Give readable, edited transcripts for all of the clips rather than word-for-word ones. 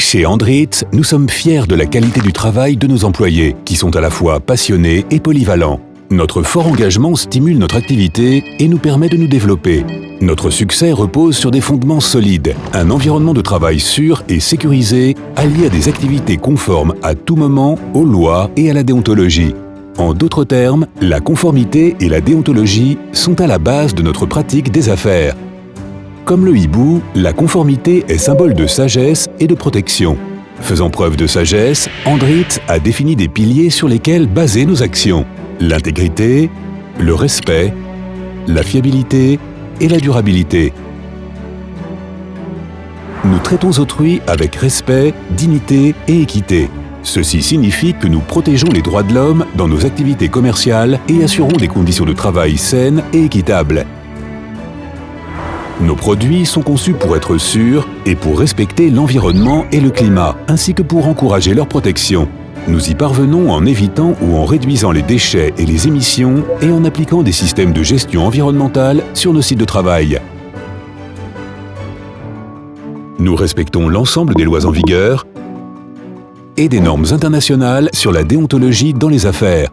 Chez Andritz, nous sommes fiers de la qualité du travail de nos employés, qui sont à la fois passionnés et polyvalents. Notre fort engagement stimule notre activité et nous permet de nous développer. Notre succès repose sur des fondements solides, un environnement de travail sûr et sécurisé, allié à des activités conformes à tout moment aux lois et à la déontologie. En d'autres termes, la conformité et la déontologie sont à la base de notre pratique des affaires. Comme le hibou, la conformité est symbole de sagesse et de protection. Faisant preuve de sagesse, Andritz a défini des piliers sur lesquels baser nos actions. L'intégrité, le respect, la fiabilité et la durabilité. Nous traitons autrui avec respect, dignité et équité. Ceci signifie que nous protégeons les droits de l'homme dans nos activités commerciales et assurons des conditions de travail saines et équitables. Nos produits sont conçus pour être sûrs et pour respecter l'environnement et le climat, ainsi que pour encourager leur protection. Nous y parvenons en évitant ou en réduisant les déchets et les émissions et en appliquant des systèmes de gestion environnementale sur nos sites de travail. Nous respectons l'ensemble des lois en vigueur et des normes internationales sur la déontologie dans les affaires.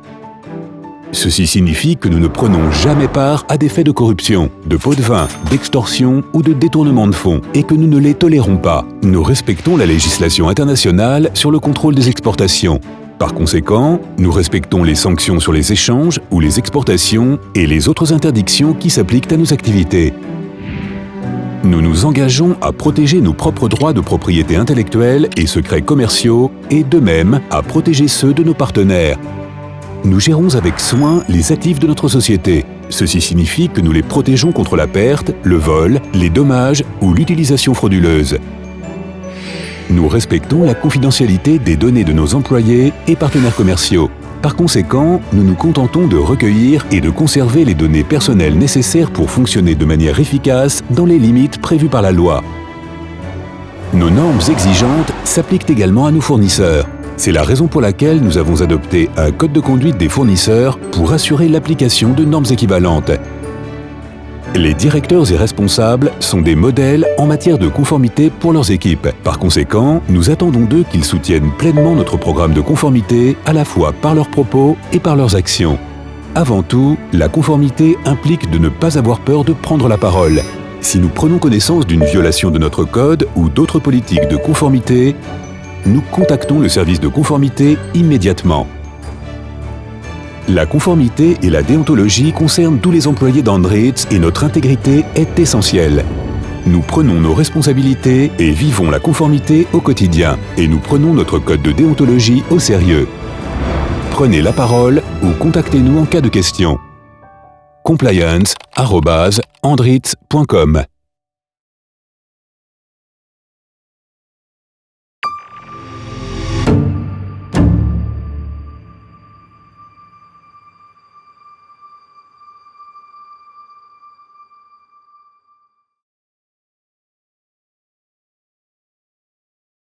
Ceci signifie que nous ne prenons jamais part à des faits de corruption, de pots de vin, d'extorsion ou de détournement de fonds, et que nous ne les tolérons pas. Nous respectons la législation internationale sur le contrôle des exportations. Par conséquent, nous respectons les sanctions sur les échanges ou les exportations et les autres interdictions qui s'appliquent à nos activités. Nous nous engageons à protéger nos propres droits de propriété intellectuelle et secrets commerciaux, et de même à protéger ceux de nos partenaires. Nous gérons avec soin les actifs de notre société. Ceci signifie que nous les protégeons contre la perte, le vol, les dommages ou l'utilisation frauduleuse. Nous respectons la confidentialité des données de nos employés et partenaires commerciaux. Par conséquent, nous nous contentons de recueillir et de conserver les données personnelles nécessaires pour fonctionner de manière efficace dans les limites prévues par la loi. Nos normes exigeantes s'appliquent également à nos fournisseurs. C'est la raison pour laquelle nous avons adopté un code de conduite des fournisseurs pour assurer l'application de normes équivalentes. Les directeurs et responsables sont des modèles en matière de conformité pour leurs équipes. Par conséquent, nous attendons d'eux qu'ils soutiennent pleinement notre programme de conformité, à la fois par leurs propos et par leurs actions. Avant tout, la conformité implique de ne pas avoir peur de prendre la parole. Si nous prenons connaissance d'une violation de notre code ou d'autres politiques de conformité, nous contactons le service de conformité immédiatement. La conformité et la déontologie concernent tous les employés d'Andritz et notre intégrité est essentielle. Nous prenons nos responsabilités et vivons la conformité au quotidien. Et nous prenons notre code de déontologie au sérieux. Prenez la parole ou contactez-nous en cas de question. compliance@andritz.com